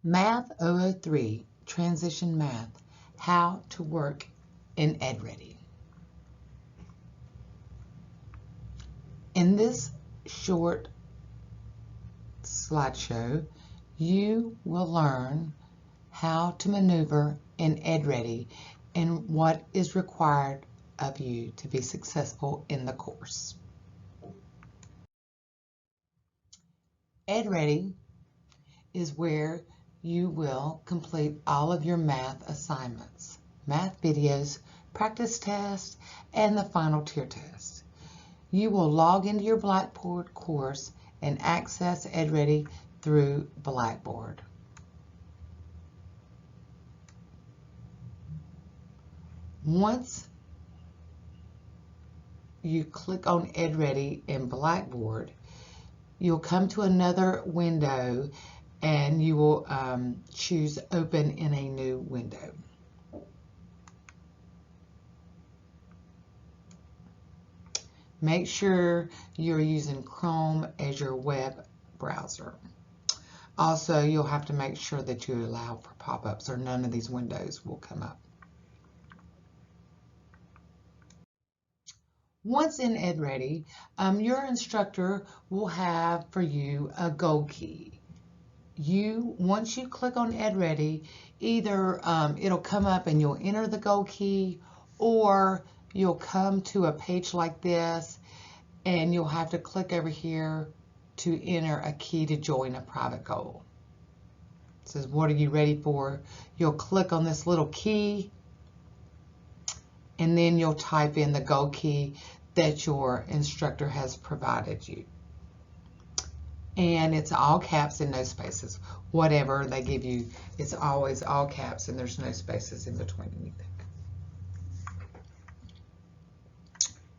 Math 003, Transition Math, How to Work in EdReady. In this short slideshow, you will learn how to maneuver in EdReady and what is required of you to be successful in the course. EdReady is where you will complete all of your math assignments, math videos, practice tests, and the final tier test. You will log into your Blackboard course and access EdReady through Blackboard. Once you click on EdReady in Blackboard, you'll come to another window and you will choose Open in a New Window. Make sure you're using Chrome as your web browser. Also, you'll have to make sure that you allow for pop-ups or none of these windows will come up. Once in EdReady, your instructor will have for you a goal key. Once you click on EdReady, either it'll come up and you'll enter the goal key, or you'll come to a page like this and you'll have to click over here to enter a key to join a private goal. It says, what are you ready for? You'll click on this little key and then you'll type in the goal key that your instructor has provided you. And it's all caps and no spaces. Whatever they give you, it's always all caps and there's no spaces in between anything.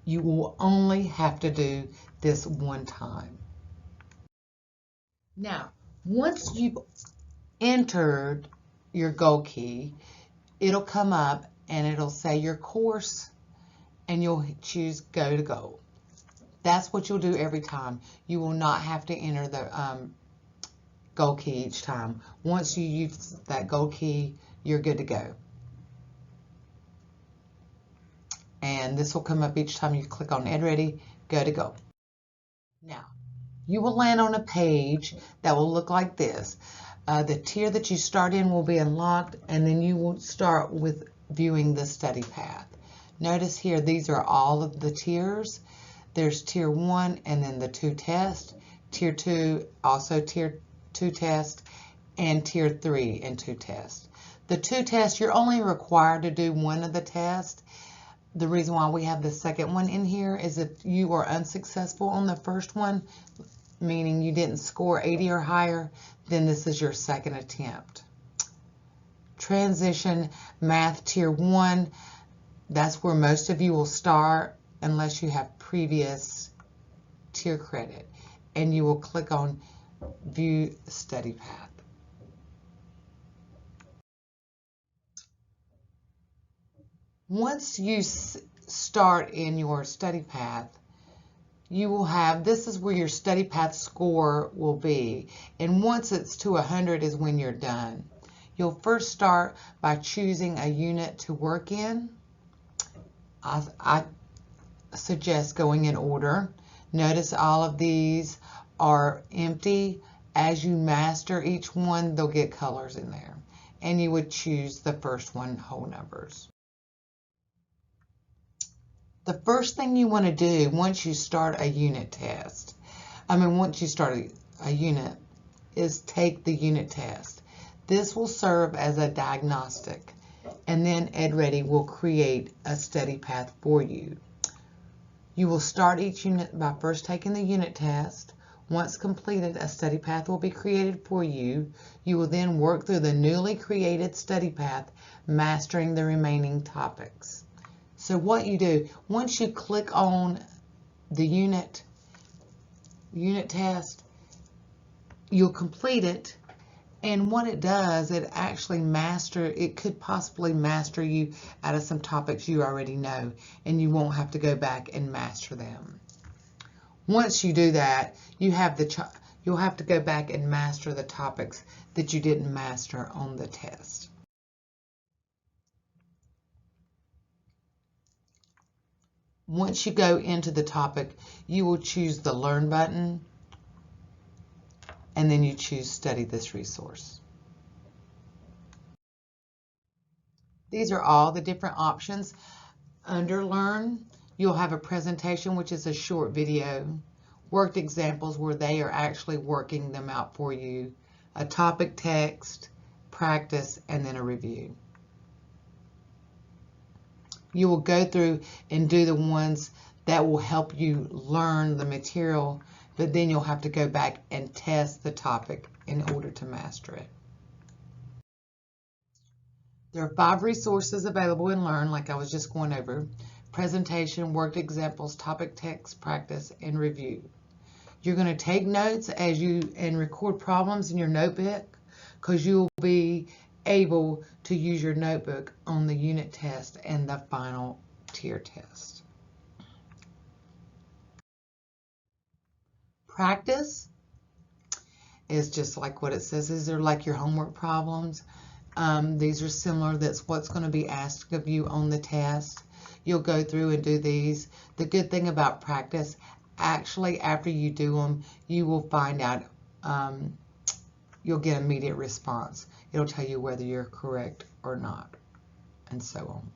You will only have to do this one time. Now, once you've entered your goal key, it'll come up and it'll say your course and you'll choose Go to Goal. That's what you'll do every time. You will not have to enter the goal key each time. Once you use that goal key, you're good to go. And this will come up each time you click on EdReady, Go to Goal. Now, you will land on a page that will look like this. The tier that you start in will be unlocked, and then you will start with viewing the study path. Notice here, these are all of the tiers. There's tier 1 and then the 2 tests, tier 2, also tier 2 test, and tier 3 and 2 tests. The 2 tests, you're only required to do one of the tests. The reason why we have the second one in here is if you are unsuccessful on the first one, meaning you didn't score 80 or higher, then this is your second attempt. Transition Math Tier 1, that's where most of you will start unless you have previous tier credit. And you will click on View Study Path. Once you start in your study path, you will have, this is where your study path score will be. And once it's to 100 is when you're done. You'll first start by choosing a unit to work in. I suggest going in order. Notice all of these are empty. As you master each one, they'll get colors in there. And you would choose the first one, whole numbers. The first thing you want to do once you start a unit test, once you start a unit, is take the unit test. This will serve as a diagnostic, and then EdReady will create a study path for you. You will start each unit by first taking the unit test. Once completed, a study path will be created for you. You will then work through the newly created study path, mastering the remaining topics. So what you do, once you click on the unit test, you'll complete it. And what it does, it could possibly master you out of some topics you already know, and you won't have to go back and master them. Once you do that, you have you'll have to go back and master the topics that you didn't master on the test. Once you go into the topic, you will choose the Learn button, and then you choose Study this resource. These are all the different options. Under Learn, you'll have a presentation, which is a short video, worked examples where they are actually working them out for you, a topic text, practice, and then a review. You will go through and do the ones that will help you learn the material, but then you'll have to go back and test the topic in order to master it. There are 5 resources available in Learn, like I was just going over: presentation, worked examples, topic text, practice, and review. You're going to take notes and record problems in your notebook, because you'll be able to use your notebook on the unit test and the final tier test. Practice is just like what it says. These are like your homework problems. These are similar. That's what's going to be asked of you on the test. You'll go through and do these. The good thing about practice, actually, after you do them, you will find out, you'll get immediate response. It'll tell you whether you're correct or not, and so on.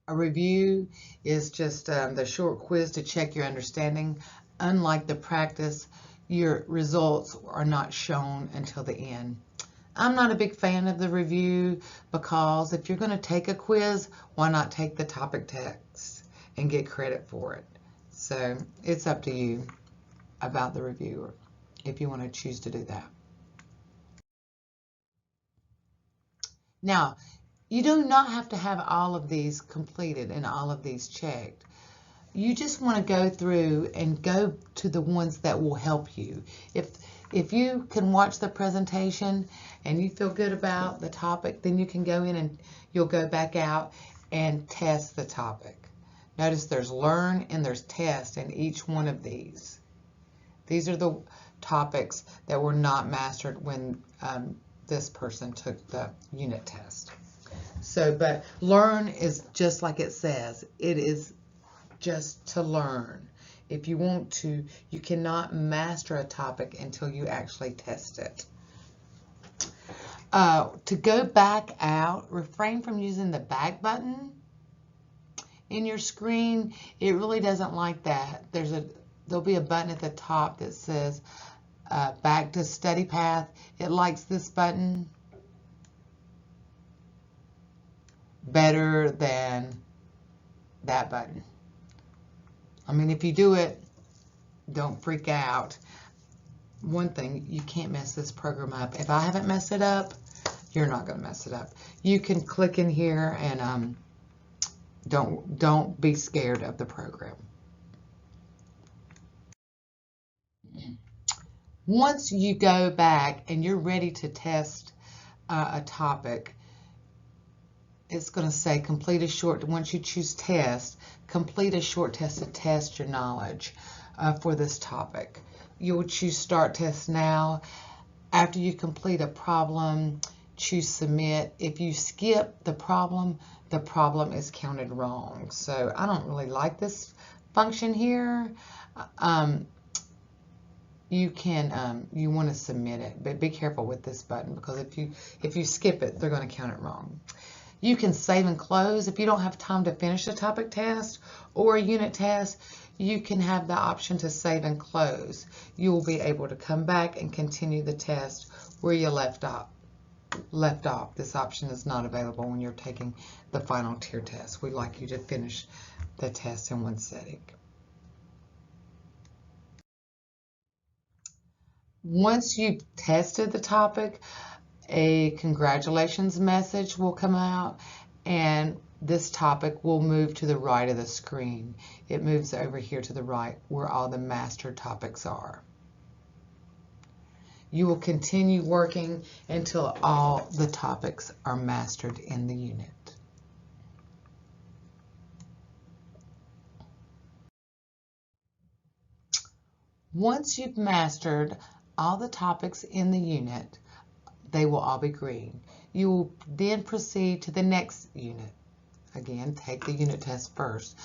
A review is just the short quiz to check your understanding. Unlike the practice, your results are not shown until the end. I'm not a big fan of the review, because if you're going to take a quiz, why not take the topic text and get credit for it? So it's up to you about the reviewer if you want to choose to do that. Now, you do not have to have all of these completed and all of these checked. You just want to go through and go to the ones that will help you. If you can watch the presentation and you feel good about the topic, then you can go in and you'll go back out and test the topic. Notice there's Learn and there's Test in each one of these. These are the topics that were not mastered when this person took the unit test. So, but Learn is just like it says. It is just to learn. If you want to, you cannot master a topic until you actually test it. To go back out, refrain from using the back button in your screen. It really doesn't like that. There'll be a button at the top that says back to study path. It likes this button better than that button. I mean, if you do it, don't freak out. One thing, you can't mess this program up. If I haven't messed it up, you're not going to mess it up. You can click in here and don't be scared of the program. Once you go back and you're ready to test a topic, it's going to say complete a short, once you choose test, complete a short test to test your knowledge for this topic. You will choose start test now. After you complete a problem, choose submit. If you skip the problem is counted wrong. So I don't really like this function here. You want to submit it, but be careful with this button, because if you skip it, they're going to count it wrong. You can save and close. If you don't have time to finish a topic test or a unit test, you can have the option to save and close. You will be able to come back and continue the test where you left off. This option is not available when you're taking the final tier test. We'd like you to finish the test in one setting. Once you've tested the topic, a congratulations message will come out, and this topic will move to the right of the screen. It moves over here to the right where all the master topics are. You will continue working until all the topics are mastered in the unit. Once you've mastered all the topics in the unit, they will all be green. You will then proceed to the next unit. Again, take the unit test first.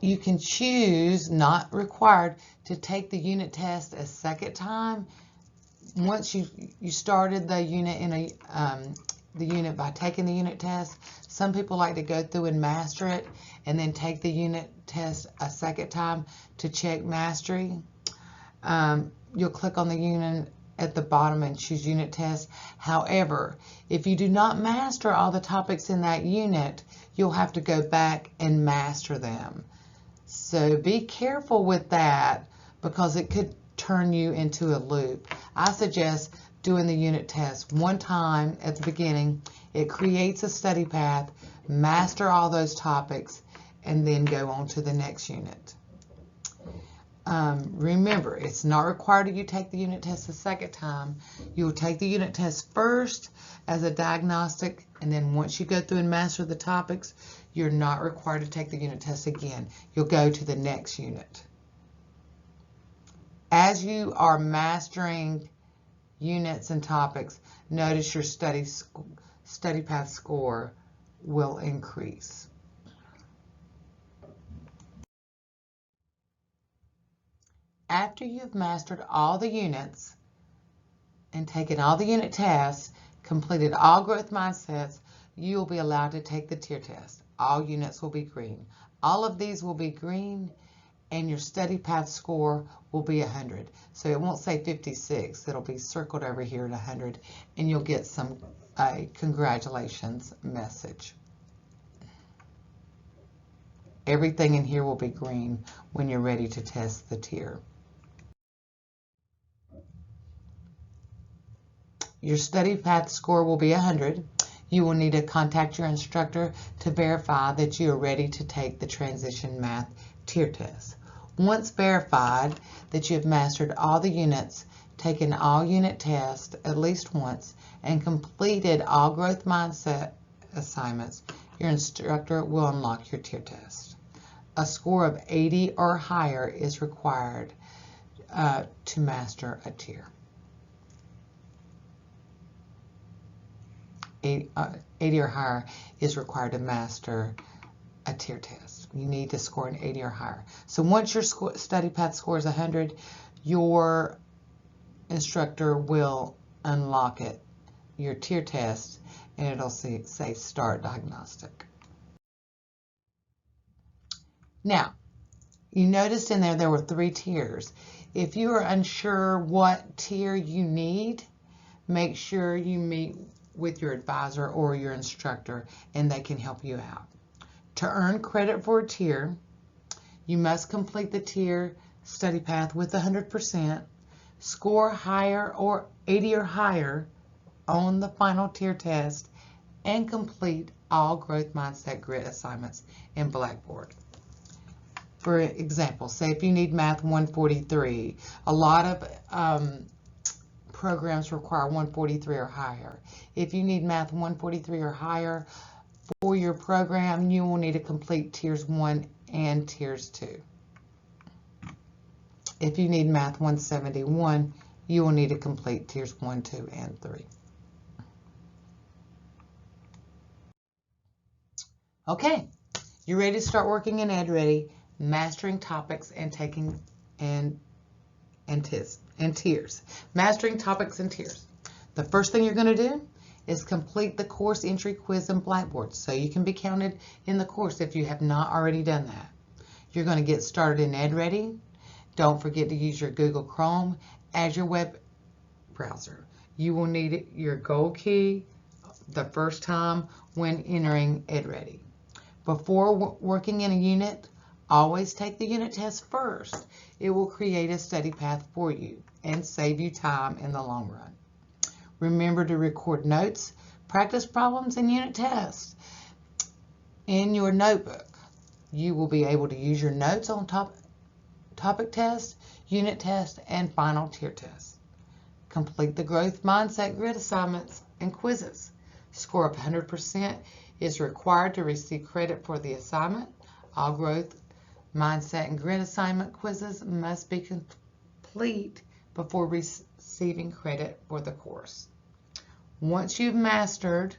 You can choose, not required, to take the unit test a second time. Once you started the unit the unit by taking the unit test, some people like to go through and master it and then take the unit test a second time to check mastery. You'll click on the unit at the bottom and choose unit test. However, if you do not master all the topics in that unit, you'll have to go back and master them. So be careful with that because it could turn you into a loop. I suggest doing the unit test one time at the beginning. It creates a study path, master all those topics, and then go on to the next unit. Remember, it's not required that you take the unit test a second time. You'll take the unit test first as a diagnostic, and then once you go through and master the topics, you're not required to take the unit test again. You'll go to the next unit. As you are mastering units and topics, notice your study path score will increase. After you've mastered all the units and taken all the unit tests, completed all growth mindsets, you will be allowed to take the tier test. All units will be green. All of these will be green, and your study path score will be 100. So it won't say 56. It'll be circled over here at 100, and you'll get some congratulations message. Everything in here will be green when you're ready to test the tier. Your study path score will be 100. You will need to contact your instructor to verify that you are ready to take the Transition Math Tier Test. Once verified that you have mastered all the units, taken all unit tests at least once, and completed all growth mindset assignments, your instructor will unlock your tier test. A score of 80 or higher is required to master a tier. 80 or higher is required to master a tier test. You need to score an 80 or higher. So once your study path score is 100, your instructor will unlock it, your tier test, and it'll say Start Diagnostic. Now, you noticed in there were 3 tiers. If you are unsure what tier you need, make sure you meet with your advisor or your instructor, and they can help you out. To earn credit for a tier, you must complete the tier study path with 100%, score higher or 80 or higher on the final tier test, and complete all growth mindset grid assignments in Blackboard. For example, say if you need Math 143, a lot of programs require 143 or higher. If you need Math 143 or higher for your program, you will need to complete Tiers 1 and Tiers 2. If you need Math 171, you will need to complete Tiers 1, 2, and 3. Okay, you're ready to start working in EdReady, mastering topics and taking and tiers. Mastering topics and tiers. The first thing you're going to do is complete the course entry quiz in Blackboard so you can be counted in the course if you have not already done that. You're going to get started in EdReady. Don't forget to use your Google Chrome as your web browser. You will need your gold key the first time when entering EdReady. Before working in a unit, always take the unit test first. It will create a study path for you and save you time in the long run. Remember to record notes, practice problems, and unit tests in your notebook. You will be able to use your notes on topic test, unit test, and final tier test. Complete the growth mindset grid assignments and quizzes. Score up 100% is required to receive credit for the assignment. All growth Mindset and grit assignment quizzes must be complete before receiving credit for the course. Once you've mastered,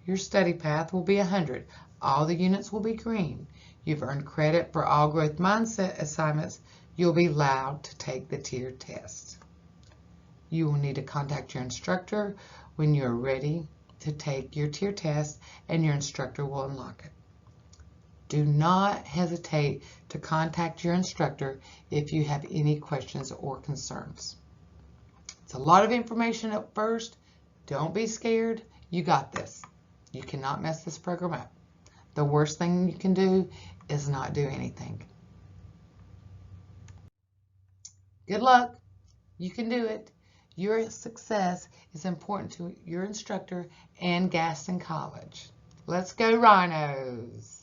your study path will be 100. All the units will be green. You've earned credit for all growth mindset assignments. You'll be allowed to take the tiered test. You will need to contact your instructor when you're ready to take your tier test, and your instructor will unlock it. Do not hesitate to contact your instructor if you have any questions or concerns. It's a lot of information at first. Don't be scared. You got this. You cannot mess this program up. The worst thing you can do is not do anything. Good luck. You can do it. Your success is important to your instructor and Gaston College. Let's go Rhinos!